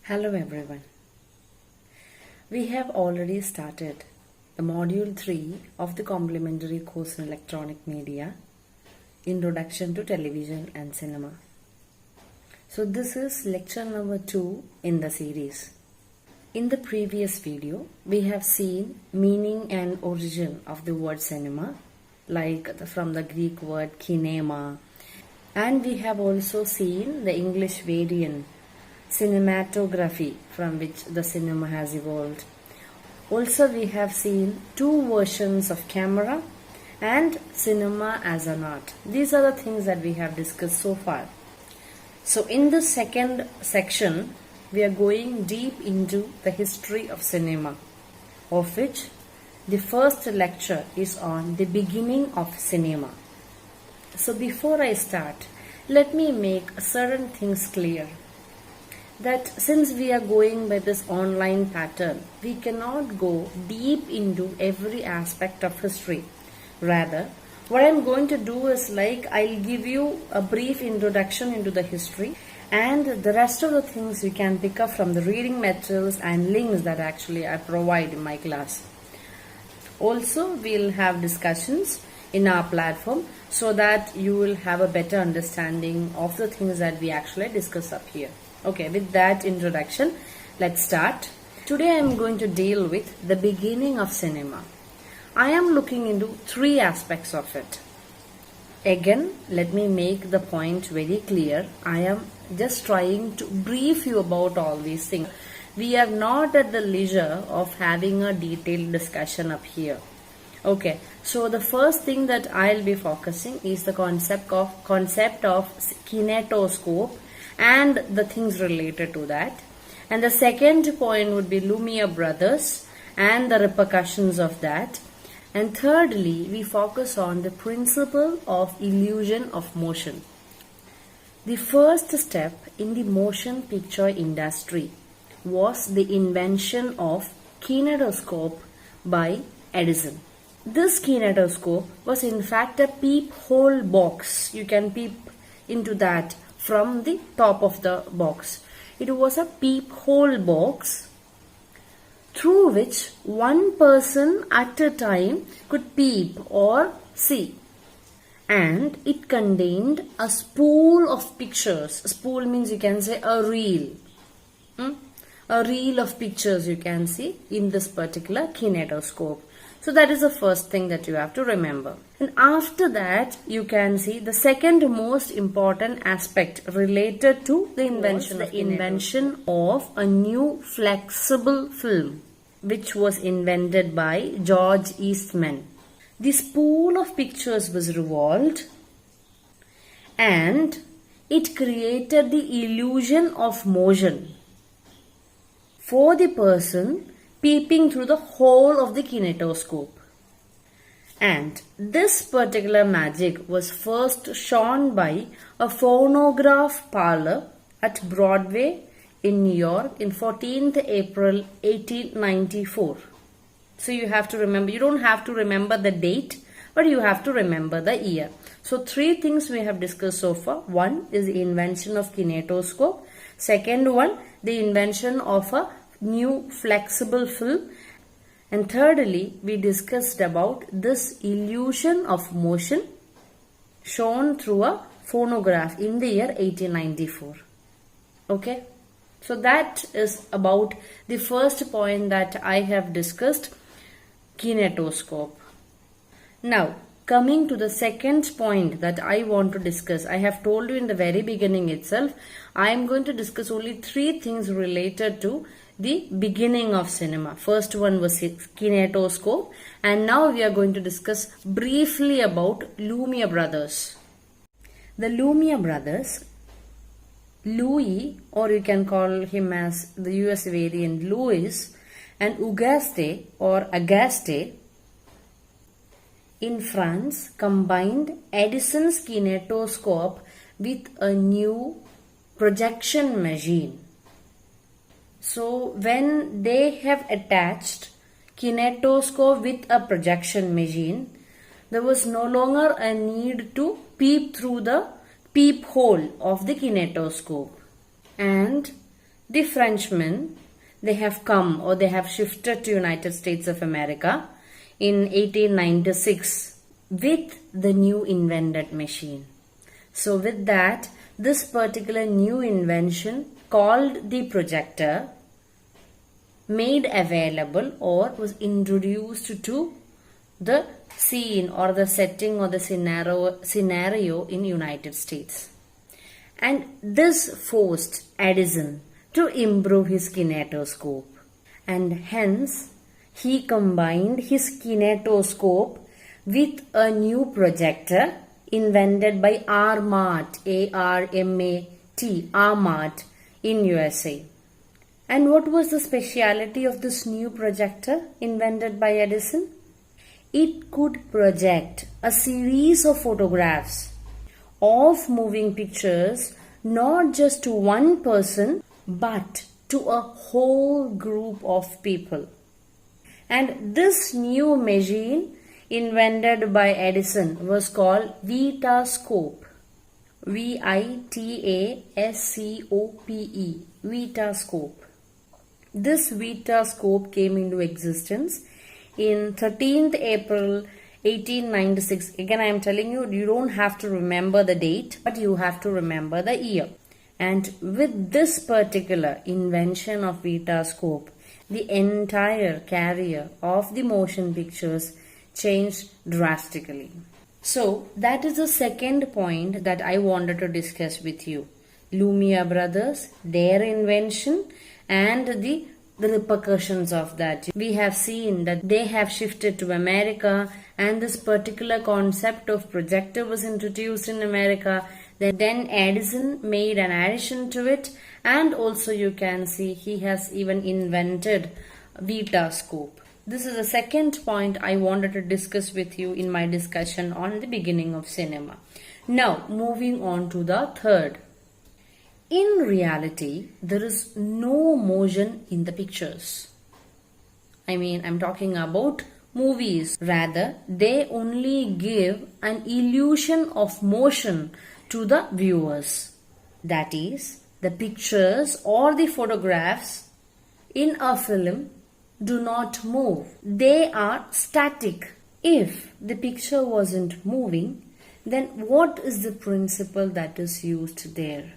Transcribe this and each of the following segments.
Hello everyone. We have already started the module 3 of the complementary course in electronic media, Introduction to Television and Cinema. So this is lecture number 2 in the series. In the previous video, we have seen meaning and origin of the word cinema, from the Greek word kinema, and we have also seen the English variant cinematography, from which the cinema has evolved. Also, we have seen two versions of camera and cinema as an art. These are the things that we have discussed so far. So in the second section, we are going deep into the history of cinema, of which the first lecture is on the beginning of cinema. So before I start, let me make certain things clear. That since we are going by this online pattern, we cannot go deep into every aspect of history. Rather, what I'm going to do is I'll give you a brief introduction into the history, and the rest of the things you can pick up from the reading materials and links that actually I provide in my class. Also, we'll have discussions in our platform so that you will have a better understanding of the things that we actually discuss up here. Okay, with that introduction, let's start. Today I am going to deal with the beginning of cinema. I am looking into three aspects of it. Again, let me make the point very clear. I am just trying to brief you about all these things. We are not at the leisure of having a detailed discussion up here. Okay, so the first thing that I'll be focusing is the concept of kinetoscope and the things related to that. And the second point would be Lumiere brothers and the repercussions of that. And thirdly, we focus on the principle of illusion of motion. The first step in the motion picture industry was the invention of kinetoscope by Edison. This kinetoscope was in fact a peephole box. You can peep into that from the top of the box. It was a peephole box through which one person at a time could peep or see. And it contained a spool of pictures. A spool means you can say a reel. A reel of pictures you can see in this particular kinetoscope. So that is the first thing that you have to remember. And after that, you can see the second most important aspect related to the invention of a new flexible film, which was invented by George Eastman. The spool of pictures was revolved and it created the illusion of motion for the person peeping through the hole of the kinetoscope. And this particular magic was first shown by a phonograph parlor at Broadway in New York in 14th April 1894. So you have to remember, you don't have to remember the date, but you have to remember the year. So three things we have discussed so far. One is the invention of kinetoscope. Second one, the invention of a new flexible film. And thirdly, we discussed about this illusion of motion shown through a phonograph in the year 1894. Okay, so that is about the first point that I have discussed, kinetoscope. Now, coming to the second point that I want to discuss, I have told you in the very beginning itself, I am going to discuss only three things related to the beginning of cinema. First one was kinetoscope, and now we are going to discuss briefly about Lumiere brothers. The Lumiere brothers, Louis, or you can call him as the US variant Louis, and Auguste or Agaste, in France, combined Edison's kinetoscope with a new projection machine. So when they have attached kinetoscope with a projection machine, there was no longer a need to peep through the peephole of the kinetoscope. And The Frenchmen, they have come or they have shifted to United States of America in 1896 with the new invented machine. So with that, this particular new invention called the projector made available or was introduced to the scene or the setting or the scenario in United States. And this forced Edison to improve his kinetoscope, and hence he combined his kinetoscope with a new projector invented by Armat, A-R-M-A-T, Armat in USA. And what was the speciality of this new projector invented by Edison? It could project a series of photographs of moving pictures not just to one person but to a whole group of people. And this new machine invented by Edison was called Vitascope. V-I-T-A-S-C-O-P-E. Vitascope. This Vitascope came into existence in 13th April 1896. Again, I am telling you, you don't have to remember the date, but you have to remember the year. And with this particular invention of Vitascope, the entire career of the motion pictures changed drastically. So that is the second point that I wanted to discuss with you. Lumiere brothers, their invention and the repercussions of that. We have seen that they have shifted to America, and this particular concept of projector was introduced in America. Then Edison made an addition to it, and also you can see he has even invented Vitascope. This is the second point I wanted to discuss with you in my discussion on the beginning of cinema. Now moving on to the third. In reality, there is no motion in the pictures. I'm talking about movies. Rather, they only give an illusion of motion to the viewers. That is, the pictures or the photographs in a film do not move. They are static. If the picture wasn't moving, then what is the principle that is used there?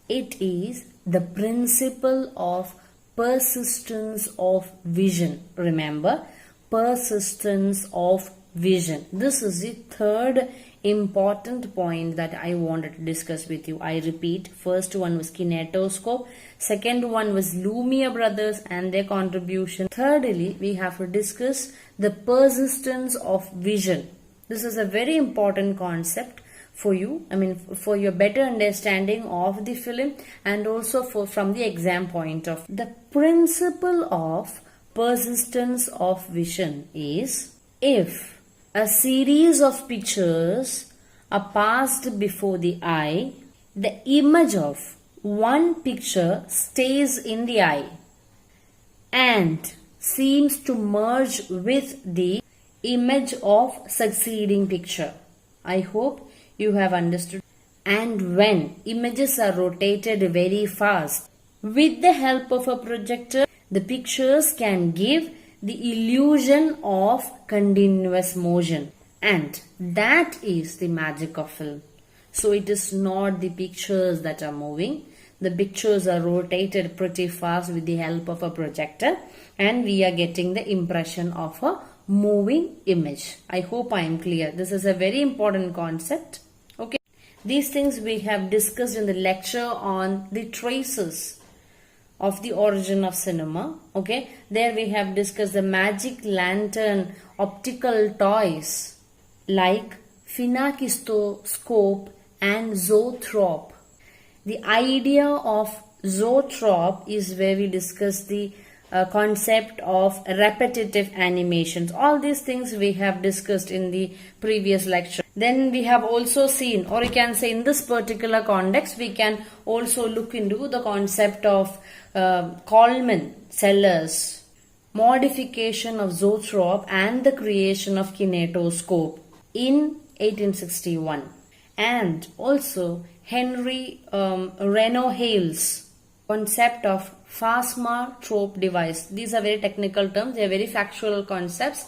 It is the principle of persistence of vision. Remember, persistence of vision. This is the third important point that I wanted to discuss with you. I repeat, first one was kinetoscope, second one was Lumiere brothers and their contribution. Thirdly, we have to discuss the persistence of vision. This is a very important concept for you, for your better understanding of the film, and also from the exam point of view. The principle of persistence of vision is, if a series of pictures are passed before the eye, the image of one picture stays in the eye and seems to merge with the image of succeeding picture. I hope you have understood. And when images are rotated very fast, with the help of a projector, the pictures can give the illusion of continuous motion. And that is the magic of film. So it is not the pictures that are moving. The pictures are rotated pretty fast with the help of a projector, and we are getting the impression of a moving image. I hope I am clear. This is a very important concept. Okay. These things we have discussed in the lecture on the traces of the origin of cinema. Okay. There we have discussed the magic lantern optical toys like phenakistoscope and zoetrope. The idea of zoetrope is where we discuss the concept of repetitive animations. All these things we have discussed in the previous lecture. Then we have also seen, or you can say in this particular context, we can also look into the concept of Coleman Sellers modification of zoetrope and the creation of kinetoscope in 1861. And also Henry Renaud Hale's concept of Fasma trope device. These are very technical terms. They are very factual concepts.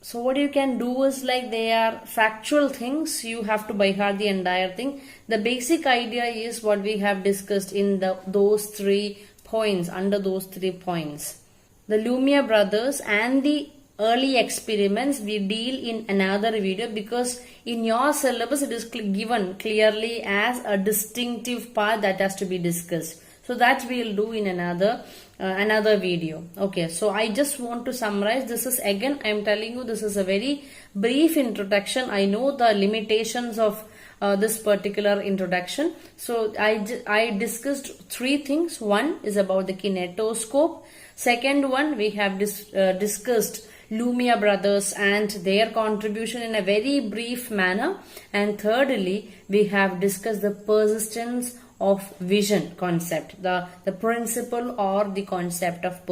So what you can do is like they are factual things. You have to by heart the entire thing. The basic idea is what we have discussed in those 3 points, under those 3 points. The Lumiere brothers and the early experiments we deal in another video, because in your syllabus it is given clearly as a distinctive part that has to be discussed. So that we will do in another video. Okay, so I just want to summarize. This is, again, I am telling you, this is a very brief introduction. I know the limitations of this particular introduction. So I discussed 3 things. One is about the kinetoscope. Second one, we have discussed Lumiere brothers and their contribution in a very brief manner. And thirdly, we have discussed the persistence of vision concept, the principle or the concept of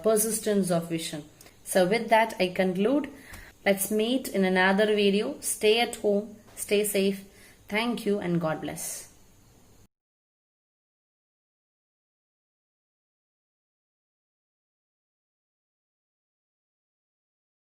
persistence of vision. So with that, I conclude. Let's meet in another video. Stay at home, stay safe. Thank you and God bless.